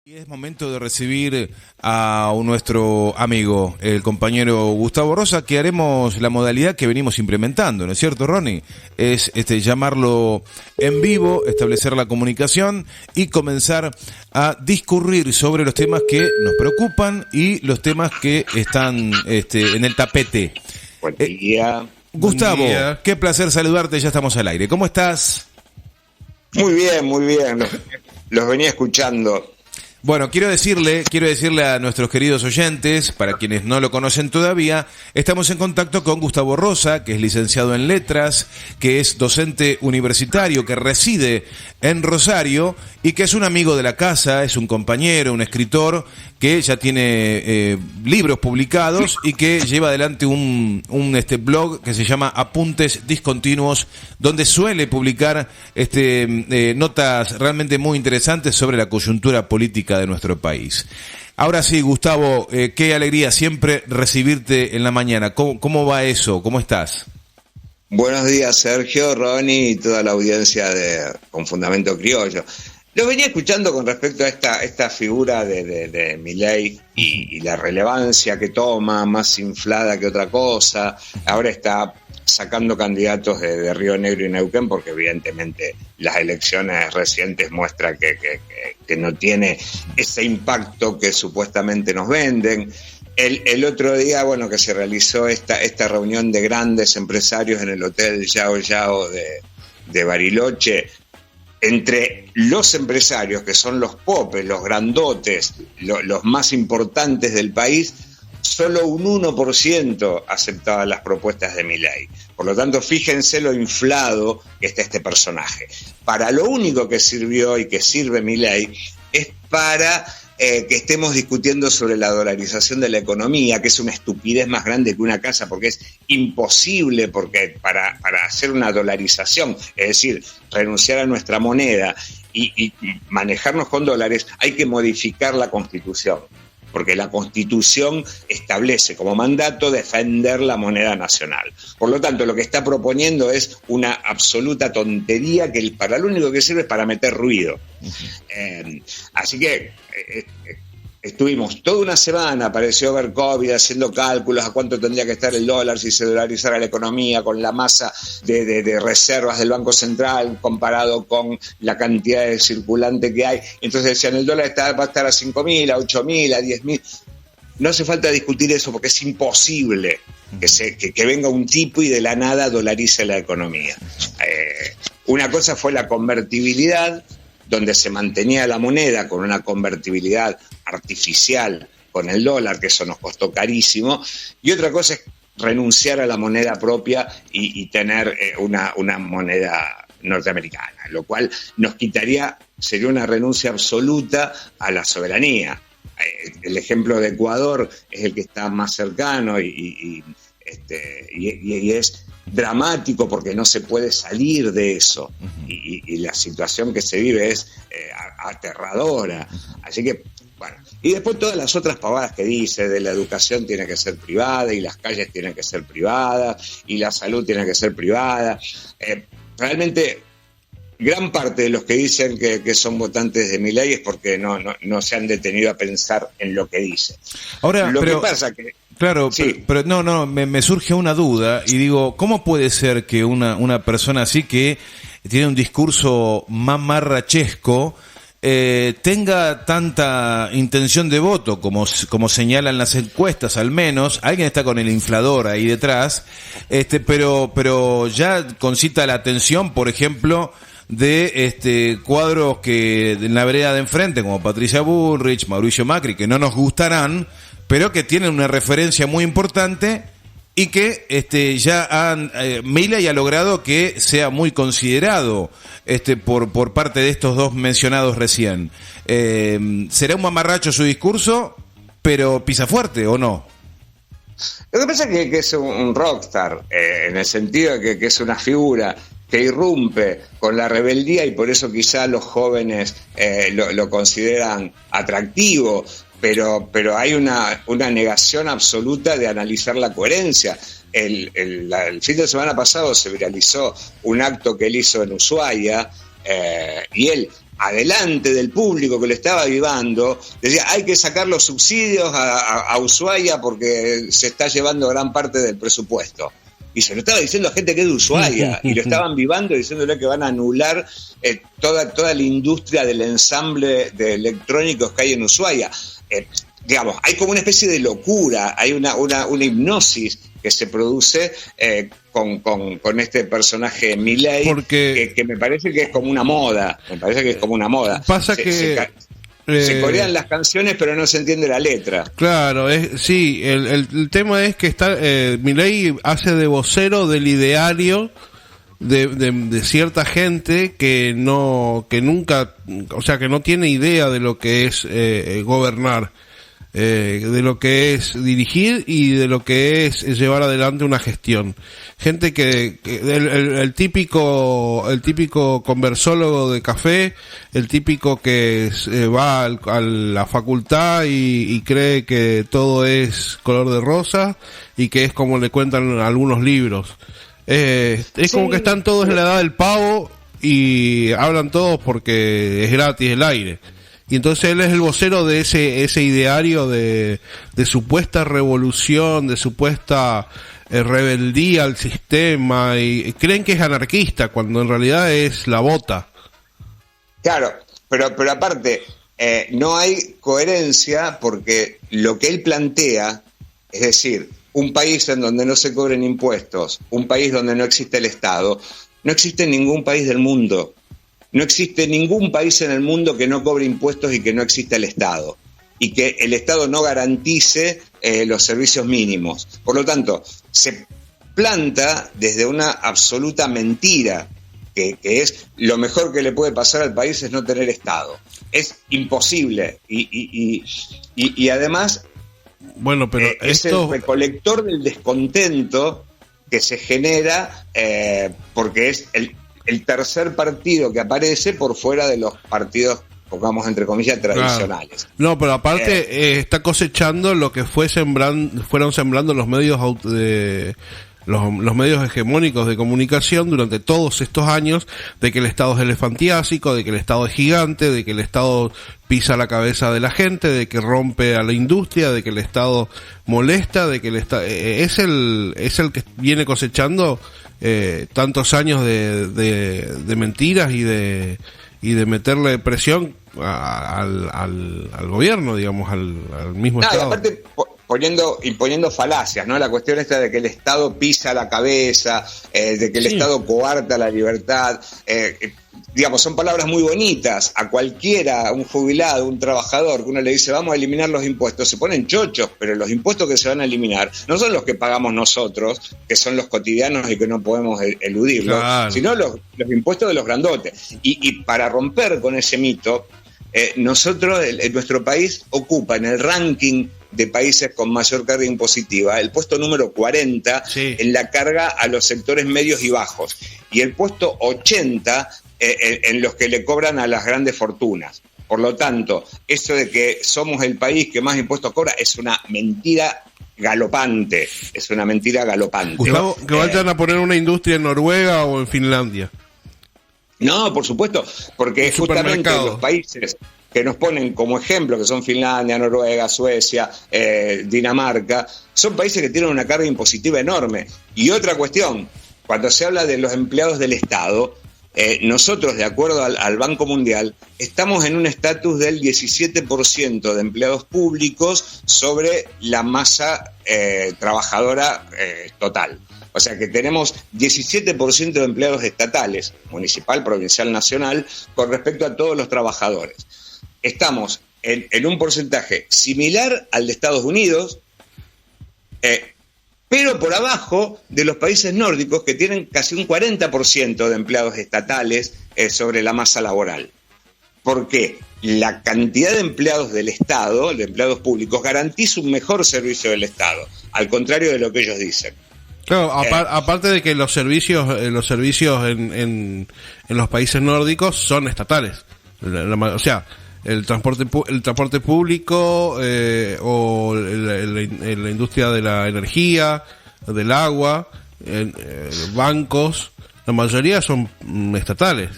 Y es momento de recibir a nuestro amigo, el compañero Gustavo Rosa, que haremos la modalidad que venimos implementando, ¿no es cierto, Ronnie? Es llamarlo en vivo, establecer la comunicación y comenzar a discurrir sobre los temas que nos preocupan y los temas que están en el tapete. Buen día. Gustavo, Buen día. Qué placer saludarte, ya estamos al aire. ¿Cómo estás? Muy bien, muy bien. Los venía escuchando. Bueno, quiero decirle a nuestros queridos oyentes, para quienes no lo conocen todavía, estamos en contacto con Gustavo Rosa, que es licenciado en Letras, que es docente universitario, que reside en Rosario y que es un amigo de la casa, es un compañero, un escritor que ya tiene libros publicados y que lleva adelante un blog que se llama Apuntes Discontinuos, donde suele publicar notas realmente muy interesantes sobre la coyuntura política de nuestro país. Ahora sí, Gustavo, qué alegría siempre recibirte en la mañana. ¿Cómo va eso? ¿Cómo estás? Buenos días, Sergio, Ronnie y toda la audiencia de Con Fundamento Criollo. Lo venía escuchando con respecto a esta figura de Milei y la relevancia que toma, más inflada que otra cosa. Ahora está sacando candidatos de Río Negro y Neuquén porque evidentemente las elecciones recientes muestran que no tiene ese impacto que supuestamente nos venden. El otro día, que se realizó esta reunión de grandes empresarios en el Hotel Yao Yao de Bariloche. Entre los empresarios, que son los popes, los grandotes, los más importantes del país, solo un 1% aceptaba las propuestas de Milei. Por lo tanto, fíjense lo inflado que está este personaje. Para lo único que sirvió y que sirve Milei es para que estemos discutiendo sobre la dolarización de la economía, que es una estupidez más grande que una casa, porque es imposible, porque para hacer una dolarización, es decir, renunciar a nuestra moneda y manejarnos con dólares, hay que modificar la Constitución, porque la Constitución establece como mandato defender la moneda nacional. Por lo tanto, lo que está proponiendo es una absoluta tontería que para lo único que sirve es para meter ruido. Así que estuvimos toda una semana, apareció Berkovich haciendo cálculos a cuánto tendría que estar el dólar si se dolarizara la economía, con la masa de reservas del Banco Central comparado con la cantidad de circulante que hay. Entonces decían, el dólar va a estar a 5.000, a 8.000, a 10.000. No hace falta discutir eso porque es imposible que venga un tipo y de la nada dolarice la economía. Una cosa fue la convertibilidad, donde se mantenía la moneda con una convertibilidad artificial con el dólar, que eso nos costó carísimo, y otra cosa es renunciar a la moneda propia y tener una moneda norteamericana, lo cual sería una renuncia absoluta a la soberanía. El ejemplo de Ecuador es el que está más cercano y es dramático porque no se puede salir de eso y la situación que se vive es aterradora. Así que, y después todas las otras pavadas que dice de la educación tiene que ser privada y las calles tienen que ser privadas y la salud tiene que ser privada. Realmente gran parte de los que dicen que son votantes de Milei es porque no se han detenido a pensar en lo que dice. Ahora, que pasa que... Claro, sí. pero me surge una duda y digo, ¿cómo puede ser que una persona así que tiene un discurso mamarrachesco tenga tanta intención de voto como señalan las encuestas? Al menos alguien está con el inflador ahí detrás, pero ya concita la atención, por ejemplo, de cuadros que en la vereda de enfrente, como Patricia Bullrich, Mauricio Macri, que no nos gustarán, pero que tienen una referencia muy importante y que Milei ha logrado que sea muy considerado por parte de estos dos mencionados recién. ¿Será un mamarracho su discurso, pero pisa fuerte o no? Lo que pasa es que es un rockstar, en el sentido de que es una figura que irrumpe con la rebeldía y por eso quizá los jóvenes lo consideran atractivo. Pero hay una negación absoluta de analizar la coherencia. El fin de semana pasado se viralizó un acto que él hizo en Ushuaia y él adelante del público que lo estaba avivando, decía, hay que sacar los subsidios a Ushuaia porque se está llevando gran parte del presupuesto. Y se lo estaba diciendo a gente que es de Ushuaia, y lo estaban vivando diciéndole que van a anular toda la industria del ensamble de electrónicos que hay en Ushuaia. Digamos, hay como una especie de locura, hay una hipnosis que se produce con este personaje Milei, que me parece que es como una moda. Pasa que se corean las canciones, pero no se entiende la letra. Claro, sí, el tema es que Milei hace de vocero del ideario de cierta gente que nunca, o sea, que no tiene idea de lo que es gobernar, de lo que es dirigir y de lo que es llevar adelante una gestión. Gente que el típico conversólogo de café, el típico que va a la facultad y cree que todo es color de rosa y que es como le cuentan algunos libros. Es como que están todos en la edad del pavo y hablan todos porque es gratis el aire. Y entonces él es el vocero de ese ideario de supuesta revolución, de supuesta rebeldía al sistema, y creen que es anarquista cuando en realidad es la bota. Claro, pero aparte no hay coherencia, porque lo que él plantea, es decir, un país en donde no se cobren impuestos, un país donde no existe el Estado, no existe en ningún país del mundo. No existe ningún país en el mundo que no cobre impuestos y que no exista el Estado, y que el Estado no garantice los servicios mínimos. Por lo tanto, se planta desde una absoluta mentira, que es lo mejor que le puede pasar al país es no tener Estado. Es imposible, y además, bueno, pero es el recolector del descontento que se genera porque es el tercer partido que aparece por fuera de los partidos, pongamos entre comillas, tradicionales. No, pero aparte está cosechando lo que fueron sembrando los medios los medios hegemónicos de comunicación durante todos estos años, de que el Estado es elefantiásico, de que el Estado es gigante, de que el Estado pisa la cabeza de la gente, de que rompe a la industria, de que el Estado molesta, de que el Estado es el que viene cosechando tantos años de mentiras y de meterle presión al gobierno, digamos, al mismo Estado. Y aparte imponiendo falacias, ¿no? La cuestión esta de que el Estado pisa la cabeza, de que el Estado coarta la libertad, digamos, son palabras muy bonitas. A cualquiera, un jubilado, un trabajador, que uno le dice vamos a eliminar los impuestos, se ponen chochos, pero los impuestos que se van a eliminar no son los que pagamos nosotros, que son los cotidianos y que no podemos eludirlos, claro, sino los impuestos de los grandotes. Y para romper con ese mito, nuestro país ocupa en el ranking de países con mayor carga impositiva el puesto número 40 en la carga a los sectores medios y bajos, y el puesto 80 en los que le cobran a las grandes fortunas. Por lo tanto, eso de que somos el país que más impuestos cobra es una mentira galopante. Gustavo, que vayan a poner una industria en Noruega o en Finlandia. No, por supuesto, porque justamente los países que nos ponen como ejemplo, que son Finlandia, Noruega, Suecia, Dinamarca, son países que tienen una carga impositiva enorme. Y otra cuestión, cuando se habla de los empleados del Estado, nosotros, de acuerdo al Banco Mundial, estamos en un estatus del 17% de empleados públicos sobre la masa trabajadora total. O sea que tenemos 17% de empleados estatales, municipal, provincial, nacional, con respecto a todos los trabajadores. Estamos en un porcentaje similar al de Estados Unidos, pero por abajo de los países nórdicos, que tienen casi un 40% de empleados estatales sobre la masa laboral. Porque la cantidad de empleados del Estado, de empleados públicos, garantiza un mejor servicio del Estado, al contrario de lo que ellos dicen. Claro, aparte de que los servicios en los países nórdicos son estatales. O sea, el transporte público o la industria de la energía, del agua, bancos, la mayoría son estatales.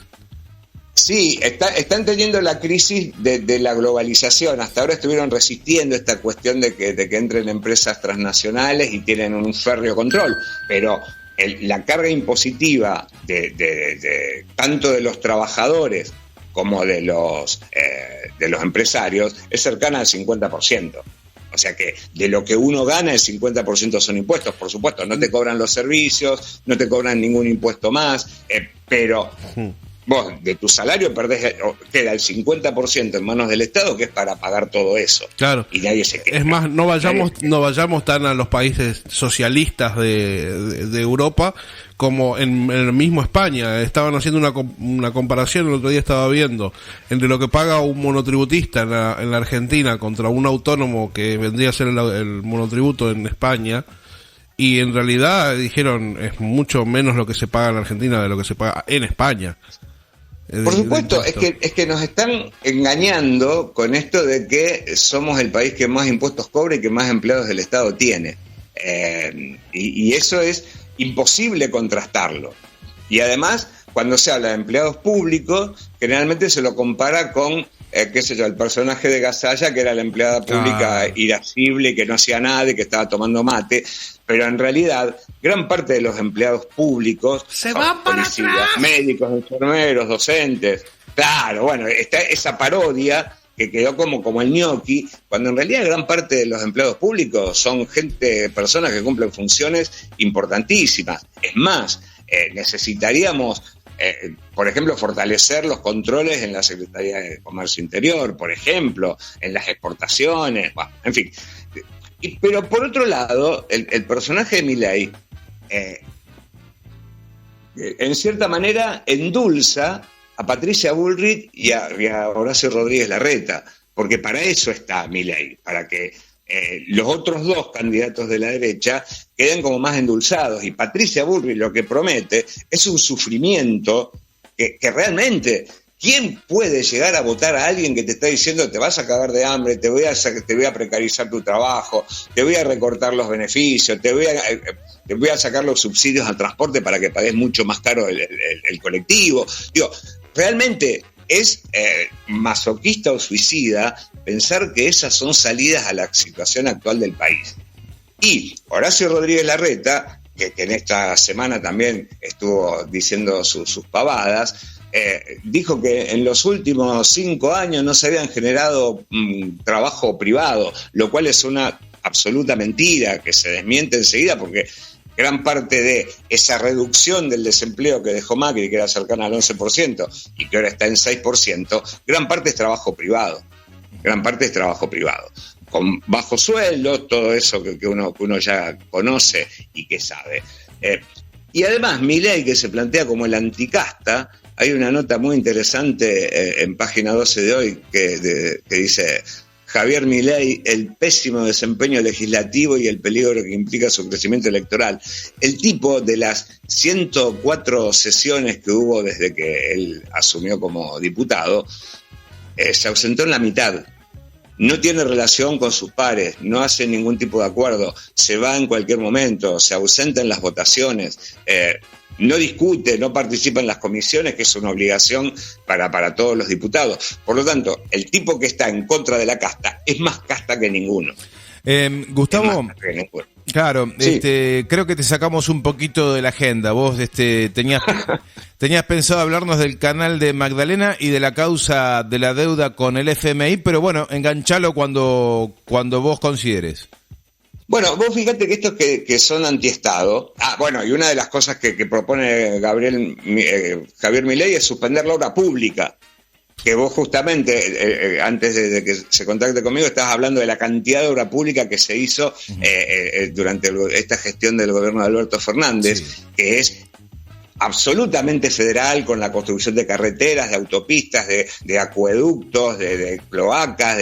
Sí, están teniendo la crisis de la globalización. Hasta ahora estuvieron resistiendo esta cuestión de que entren empresas transnacionales y tienen un férreo control, pero la carga impositiva de tanto de los trabajadores como de los empresarios es cercana al 50%. O sea que de lo que uno gana, el 50% son impuestos, por supuesto. No te cobran los servicios, no te cobran ningún impuesto más, pero vos de tu salario queda el 50% en manos del Estado, que es para pagar todo eso. Claro. Y nadie se queja. Es más, no vayamos tan a los países socialistas de Europa como en el mismo España. Estaban haciendo una comparación, el otro día estaba viendo, entre lo que paga un monotributista en la Argentina contra un autónomo que vendría a ser el monotributo en España. Y en realidad dijeron es mucho menos lo que se paga en la Argentina de lo que se paga en España. Por supuesto, es que nos están engañando con esto de que somos el país que más impuestos cobra y que más empleados del Estado tiene. Y eso es imposible contrastarlo. Y además, cuando se habla de empleados públicos, generalmente se lo compara con, el personaje de Gasalla, que era la empleada pública irascible, que no hacía nada y que estaba tomando mate. Pero en realidad, gran parte de los empleados públicos, se van para policías, atrás, médicos, enfermeros, docentes, claro, bueno, está esa parodia que quedó como el ñoqui, cuando en realidad gran parte de los empleados públicos son personas que cumplen funciones importantísimas. Es más, necesitaríamos, por ejemplo, fortalecer los controles en la Secretaría de Comercio Interior, por ejemplo, en las exportaciones, bueno, en fin. Pero por otro lado, el personaje de Milei, en cierta manera, endulza a Patricia Bullrich y a Horacio Rodríguez Larreta, porque para eso está Milei, para que los otros dos candidatos de la derecha queden como más endulzados. Y Patricia Bullrich lo que promete es un sufrimiento que realmente... ¿Quién puede llegar a votar a alguien que te está diciendo te vas a cagar de hambre, te voy a precarizar tu trabajo, te voy a recortar los beneficios, te voy a sacar los subsidios al transporte para que pagues mucho más caro el colectivo? Digo, realmente es masoquista o suicida pensar que esas son salidas a la situación actual del país. Y Horacio Rodríguez Larreta, que en esta semana también estuvo diciendo sus pavadas, dijo que en los últimos 5 años no se habían generado trabajo privado, lo cual es una absoluta mentira que se desmiente enseguida, porque gran parte de esa reducción del desempleo que dejó Macri, que era cercana al 11% y que ahora está en 6%, gran parte es trabajo privado. Con bajos sueldos, todo eso que uno ya conoce y que sabe. Y además, Milei, que se plantea como el anticasta, hay una nota muy interesante en página 12 de hoy que dice: Javier Milei, el pésimo desempeño legislativo y el peligro que implica su crecimiento electoral. El tipo, de las 104 sesiones que hubo desde que él asumió como diputado, se ausentó en la mitad. No tiene relación con sus pares, no hace ningún tipo de acuerdo, se va en cualquier momento, se ausenta en las votaciones, no discute, no participa en las comisiones, que es una obligación para todos los diputados. Por lo tanto, el tipo que está en contra de la casta es más casta que ninguno. Gustavo, claro, sí. Creo que te sacamos un poquito de la agenda. Vos tenías pensado hablarnos del canal de Magdalena y de la causa de la deuda con el FMI, pero bueno, enganchalo cuando vos consideres. Bueno, vos fíjate que estos que son antiestado. Bueno, y una de las cosas que propone Javier Milei es suspender la obra pública. Que vos justamente, antes de que se contacte conmigo, estabas hablando de la cantidad de obra pública que se hizo durante esta gestión del gobierno de Alberto Fernández, sí, que es absolutamente federal, con la construcción de carreteras, de autopistas, de acueductos, de cloacas,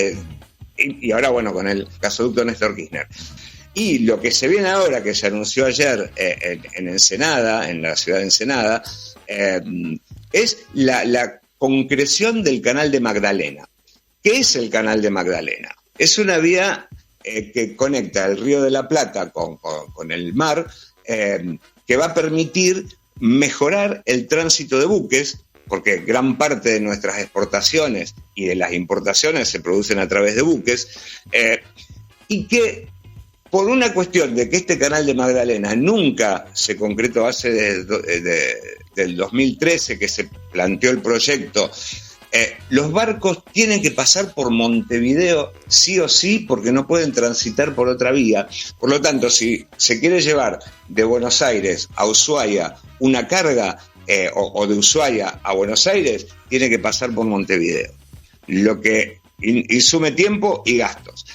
y ahora, bueno, con el gasoducto Néstor Kirchner. Y lo que se viene ahora, que se anunció ayer en Ensenada, en la ciudad de Ensenada, es la concreción del canal de Magdalena. ¿Qué es el canal de Magdalena? Es una vía que conecta el Río de la Plata con el mar, que va a permitir mejorar el tránsito de buques, porque gran parte de nuestras exportaciones y de las importaciones se producen a través de buques, y que por una cuestión de que este canal de Magdalena nunca se concretó hace del 2013 que se planteó el proyecto, los barcos tienen que pasar por Montevideo sí o sí porque no pueden transitar por otra vía. Por lo tanto, si se quiere llevar de Buenos Aires a Ushuaia una carga o de Ushuaia a Buenos Aires, tiene que pasar por Montevideo, lo que insume tiempo y gastos.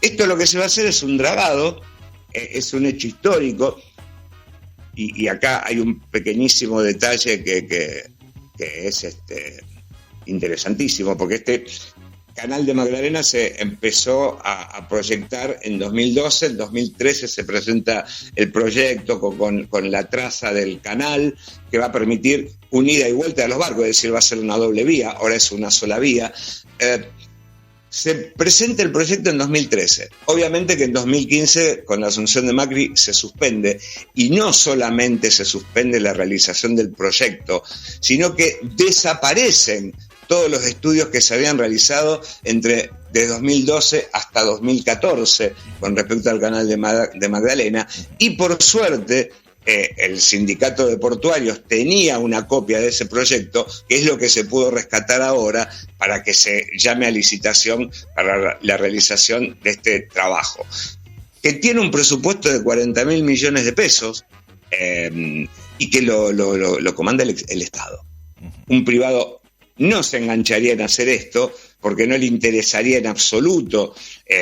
Esto lo que se va a hacer es un dragado, es un hecho histórico, y acá hay un pequeñísimo detalle que es interesantísimo, porque este canal de Magdalena se empezó a proyectar en 2012, en 2013 se presenta el proyecto con la traza del canal que va a permitir una ida y vuelta de los barcos, es decir, va a ser una doble vía, ahora es una sola vía. Se presenta el proyecto en 2013. Obviamente que en 2015, con la asunción de Macri, se suspende. Y no solamente se suspende la realización del proyecto, sino que desaparecen todos los estudios que se habían realizado de 2012 hasta 2014 con respecto al canal de Magdalena. Y por suerte, el sindicato de portuarios tenía una copia de ese proyecto, que es lo que se pudo rescatar ahora para que se llame a licitación para la realización de este trabajo, que tiene un presupuesto de 40.000 millones de pesos y que lo comanda el Estado. Un privado no se engancharía en hacer esto porque no le interesaría en absoluto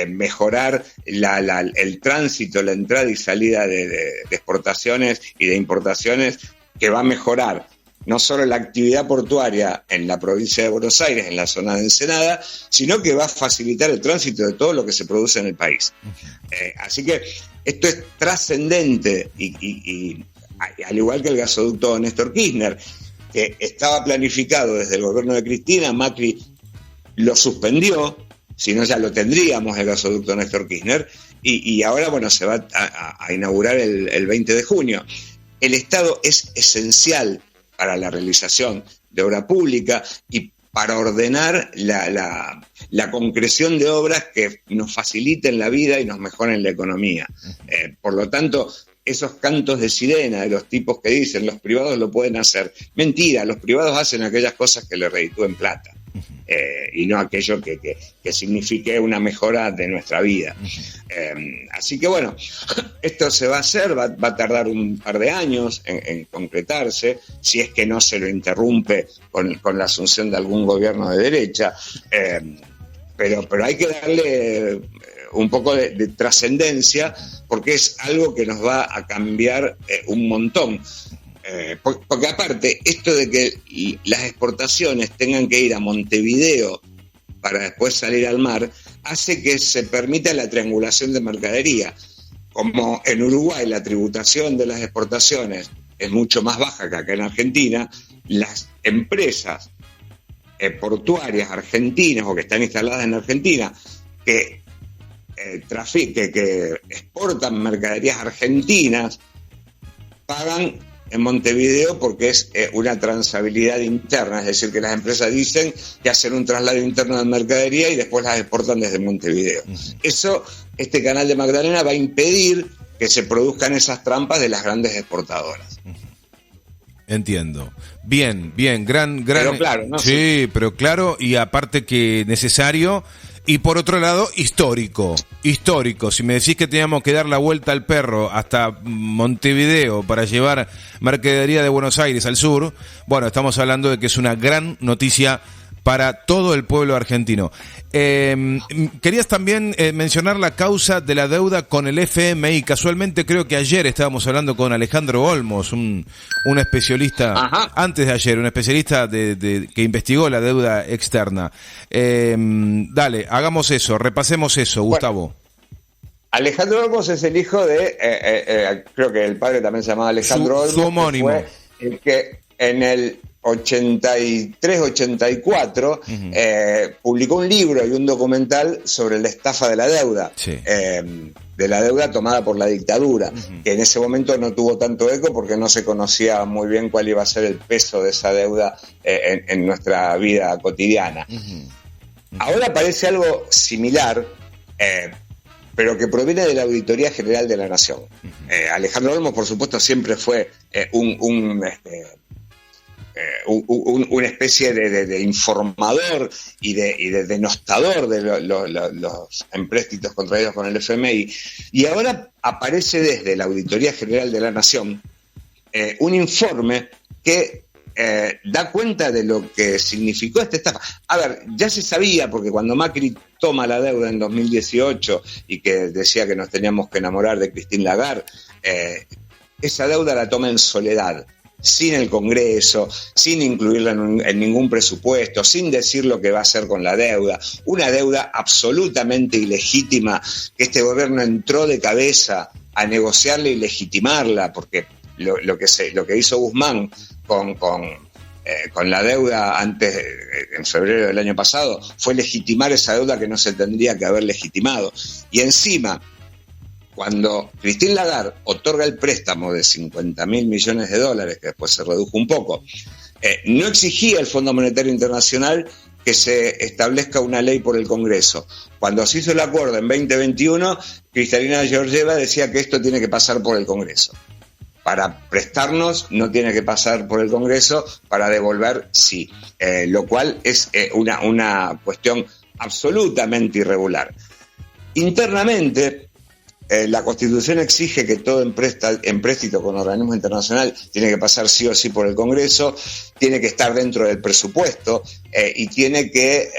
mejorar el tránsito, la entrada y salida de exportaciones y de importaciones, que va a mejorar no solo la actividad portuaria en la provincia de Buenos Aires, en la zona de Ensenada, sino que va a facilitar el tránsito de todo lo que se produce en el país. Así que esto es trascendente, y al igual que el gasoducto Néstor Kirchner, que estaba planificado desde el gobierno de Cristina, Macri lo suspendió, si no ya lo tendríamos el gasoducto Néstor Kirchner, y ahora, bueno, se va a inaugurar el 20 de junio. El Estado es esencial para la realización de obra pública y para ordenar la concreción de obras que nos faciliten la vida y nos mejoren la economía. Por lo tanto, esos cantos de sirena de los tipos que dicen los privados lo pueden hacer, mentira, los privados hacen aquellas cosas que le reditúen plata. Y no aquello que signifique una mejora de nuestra vida. Así que bueno, esto se va a hacer, va a tardar un par de años en concretarse, si es que no se lo interrumpe con la asunción de algún gobierno de derecha, pero hay que darle un poco de trascendencia, porque es algo que nos va a cambiar un montón. Porque aparte, esto de que las exportaciones tengan que ir a Montevideo para después salir al mar, hace que se permita la triangulación de mercadería. Como en Uruguay la tributación de las exportaciones es mucho más baja que acá en Argentina, las empresas portuarias argentinas o que están instaladas en Argentina que exportan mercaderías argentinas pagan en Montevideo porque es una transabilidad interna, es decir, que las empresas dicen que hacen un traslado interno de mercadería y después las exportan desde Montevideo. Eso, este canal de Magdalena va a impedir que se produzcan esas trampas de las grandes exportadoras. Entiendo. Bien, gran. Pero claro, ¿no? Sí, pero claro, y aparte que necesario. Y por otro lado, histórico. Si me decís que teníamos que dar la vuelta al perro hasta Montevideo para llevar mercadería de Buenos Aires al sur, bueno, estamos hablando de que es una gran noticia para todo el pueblo argentino. Querías también mencionar la causa de la deuda con el FMI. Casualmente creo que ayer estábamos hablando con Alejandro Olmos, un especialista, antes de ayer, un especialista que investigó la deuda externa. Dale, hagamos eso, repasemos eso, Gustavo. Bueno, Alejandro Olmos es el hijo de, creo que el padre también se llamaba Alejandro Olmos, su homónimo. Que fue el que en el 83-84, publicó un libro y un documental sobre la estafa de la deuda, de la deuda tomada por la dictadura, que en ese momento no tuvo tanto eco porque no se conocía muy bien cuál iba a ser el peso de esa deuda en nuestra vida cotidiana. Ahora parece algo similar, pero que proviene de la Auditoría General de la Nación. Alejandro Olmos, por supuesto, siempre fue una especie de informador y de denostador de los empréstitos contraídos con el FMI, y ahora aparece desde la Auditoría General de la Nación un informe que da cuenta de lo que significó esta estafa. A ver, ya se sabía, porque cuando Macri toma la deuda en 2018 y que decía que nos teníamos que enamorar de Christine Lagarde, esa deuda la toma en soledad, sin el Congreso, sin incluirla en ningún presupuesto, sin decir lo que va a hacer con la deuda. Una deuda absolutamente ilegítima, que este gobierno entró de cabeza a negociarla y legitimarla, porque lo que hizo Guzmán con la deuda antes, en febrero del año pasado, fue legitimar esa deuda que no se tendría que haber legitimado. Y encima, cuando Christine Lagarde otorga el préstamo de $50.000 millones, que después se redujo un poco, no exigía el Fondo Monetario Internacional que se establezca una ley por el Congreso. Cuando se hizo el acuerdo en 2021, Kristalina Georgieva decía que esto tiene que pasar por el Congreso. Para prestarnos no tiene que pasar por el Congreso, para devolver sí, lo cual es una cuestión absolutamente irregular. Internamente, la Constitución exige que todo empréstito con organismos internacionales tiene que pasar sí o sí por el Congreso, tiene que estar dentro del presupuesto y tiene que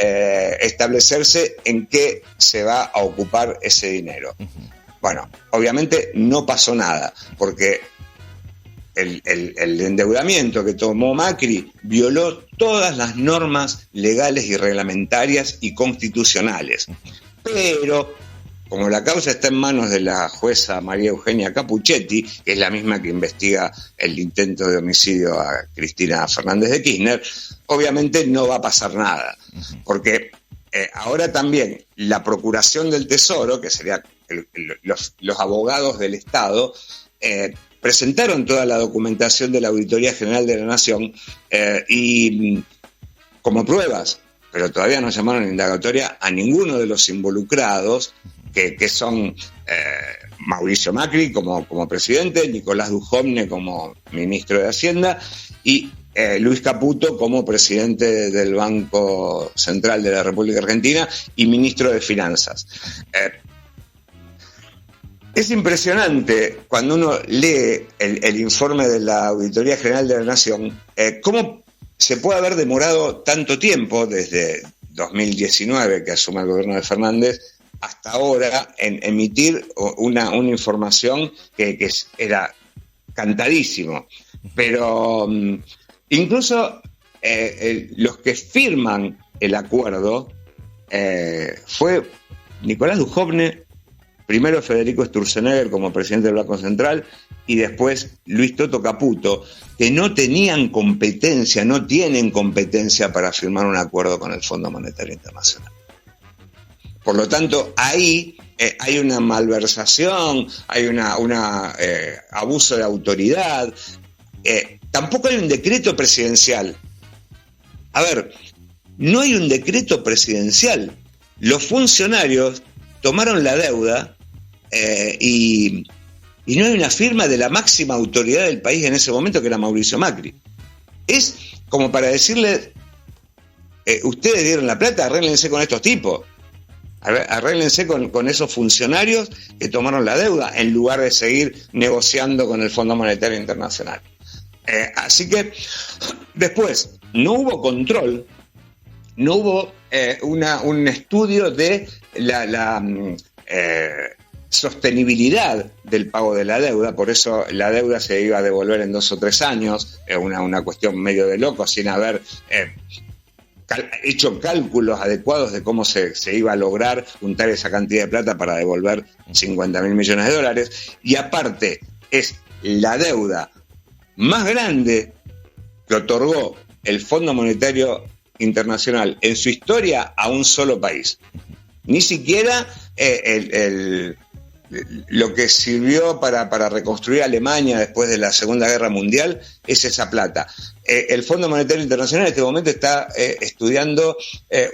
establecerse en qué se va a ocupar ese dinero. Bueno, obviamente no pasó nada, porque el endeudamiento que tomó Macri violó todas las normas legales y reglamentarias y constitucionales. Pero como la causa está en manos de la jueza María Eugenia Capuchetti, que es la misma que investiga el intento de homicidio a Cristina Fernández de Kirchner, obviamente no va a pasar nada, porque ahora también la Procuración del Tesoro, que serían los abogados del Estado, presentaron toda la documentación de la Auditoría General de la Nación y como pruebas, pero todavía no llamaron a indagatoria a ninguno de los involucrados, que son Mauricio Macri como presidente, Nicolás Dujovne como ministro de Hacienda y Luis Caputo como presidente del Banco Central de la República Argentina y ministro de Finanzas. Es impresionante cuando uno lee el informe de la Auditoría General de la Nación, cómo se puede haber demorado tanto tiempo, desde 2019 que asume el gobierno de Fernández, hasta ahora en emitir una información que era cantadísimo. Pero incluso los que firman el acuerdo fue Nicolás Dujovne, primero Federico Sturzenegger como presidente del Banco Central y después Luis Toto Caputo, que no tienen competencia para firmar un acuerdo con el Fondo Monetario Internacional. Por lo tanto, ahí hay una malversación, hay un abuso de autoridad. Tampoco hay un decreto presidencial. A ver, no hay un decreto presidencial. Los funcionarios tomaron la deuda y no hay una firma de la máxima autoridad del país en ese momento, que era Mauricio Macri. Es como para decirle, ustedes dieron la plata, arréglense con estos tipos. Arréglense con esos funcionarios que tomaron la deuda en lugar de seguir negociando con el Fondo Monetario Internacional. Así que después no hubo control, no hubo un estudio de la sostenibilidad del pago de la deuda. Por eso la deuda se iba a devolver en 2 o 3 años, una cuestión medio de loco, sin haber hecho cálculos adecuados de cómo se iba a lograr juntar esa cantidad de plata para devolver $50.000 millones. Y aparte, es la deuda más grande que otorgó el Fondo Monetario Internacional en su historia a un solo país. Ni siquiera lo que sirvió para reconstruir Alemania después de la Segunda Guerra Mundial es esa plata. El Fondo Monetario Internacional en este momento está estudiando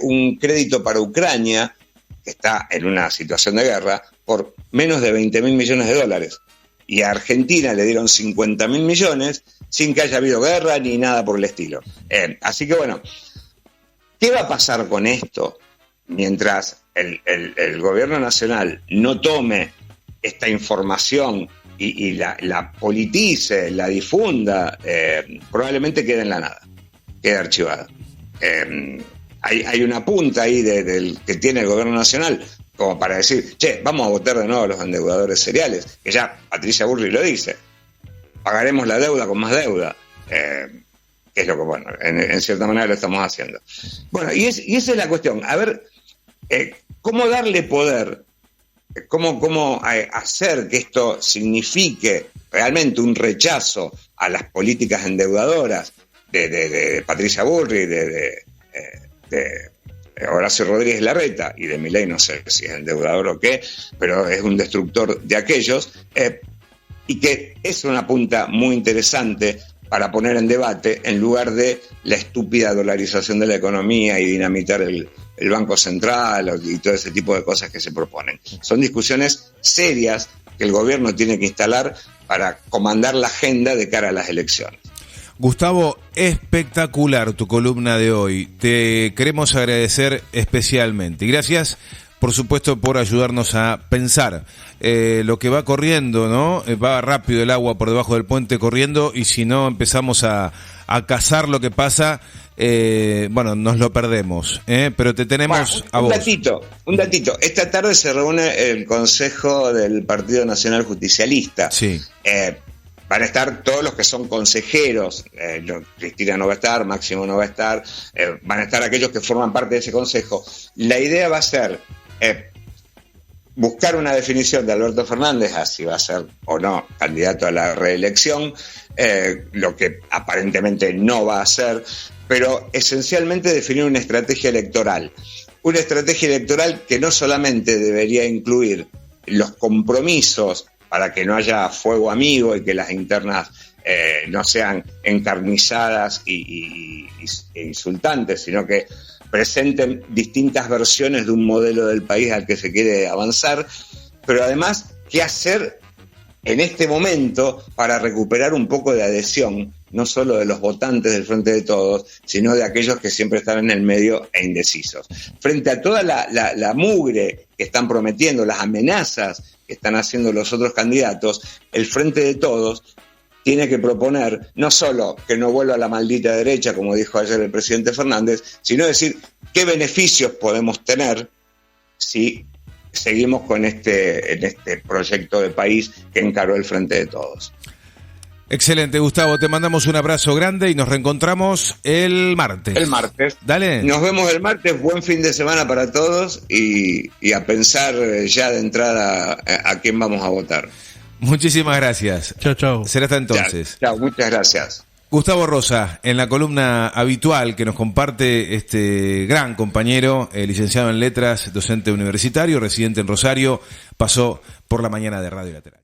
un crédito para Ucrania, que está en una situación de guerra, por menos de 20.000 millones de dólares. Y a Argentina le dieron 50.000 millones sin que haya habido guerra ni nada por el estilo. Así que bueno, ¿qué va a pasar con esto mientras el gobierno nacional no tome esta información y la politice, la difunda? Probablemente quede en la nada, quede archivada. Hay una punta ahí del que tiene el gobierno nacional como para decir, vamos a votar de nuevo a los endeudadores seriales, que ya Patricia Bullrich lo dice, pagaremos la deuda con más deuda, que es lo que, bueno, en cierta manera lo estamos haciendo. Bueno, y esa es la cuestión, a ver, ¿cómo darle poder? ¿Cómo hacer que esto signifique realmente un rechazo a las políticas endeudadoras de Patricia Bullrich, de Horacio Rodríguez Larreta y de Milei? No sé si es endeudador o qué, pero es un destructor de aquellos, y que es una punta muy interesante para poner en debate en lugar de la estúpida dolarización de la economía y dinamitar el Banco Central y todo ese tipo de cosas que se proponen. Son discusiones serias que el gobierno tiene que instalar para comandar la agenda de cara a las elecciones. Gustavo, espectacular tu columna de hoy. Te queremos agradecer especialmente. Y gracias, por supuesto, por ayudarnos a pensar lo que va corriendo, ¿no? Va rápido el agua por debajo del puente corriendo, y si no empezamos a cazar lo que pasa, bueno, nos lo perdemos. Pero te tenemos a vos. Un datito. Esta tarde se reúne el Consejo del Partido Nacional Justicialista. Sí. Van a estar todos los que son consejeros, Cristina no va a estar, Máximo no va a estar, van a estar aquellos que forman parte de ese consejo. La idea va a ser buscar una definición de Alberto Fernández, así va a ser o no candidato a la reelección, lo que aparentemente no va a ser, pero esencialmente definir una estrategia electoral. Una estrategia electoral que no solamente debería incluir los compromisos para que no haya fuego amigo y que las internas no sean encarnizadas e insultantes, sino que presenten distintas versiones de un modelo del país al que se quiere avanzar, pero además, ¿qué hacer en este momento para recuperar un poco de adhesión, no solo de los votantes del Frente de Todos, sino de aquellos que siempre están en el medio e indecisos? Frente a toda la mugre que están prometiendo, las amenazas que están haciendo los otros candidatos, el Frente de Todos tiene que proponer no solo que no vuelva a la maldita derecha, como dijo ayer el presidente Fernández, sino decir qué beneficios podemos tener si seguimos con en este proyecto de país que encaró el Frente de Todos. Excelente, Gustavo, te mandamos un abrazo grande y nos reencontramos el martes. El martes. Dale. Nos vemos el martes, buen fin de semana para todos y a pensar ya de entrada a quién vamos a votar. Muchísimas gracias. Chao, chao. Será hasta entonces. Chao, muchas gracias. Gustavo Rosa, en la columna habitual que nos comparte este gran compañero, licenciado en Letras, docente universitario, residente en Rosario, pasó por la mañana de Radio Lateral.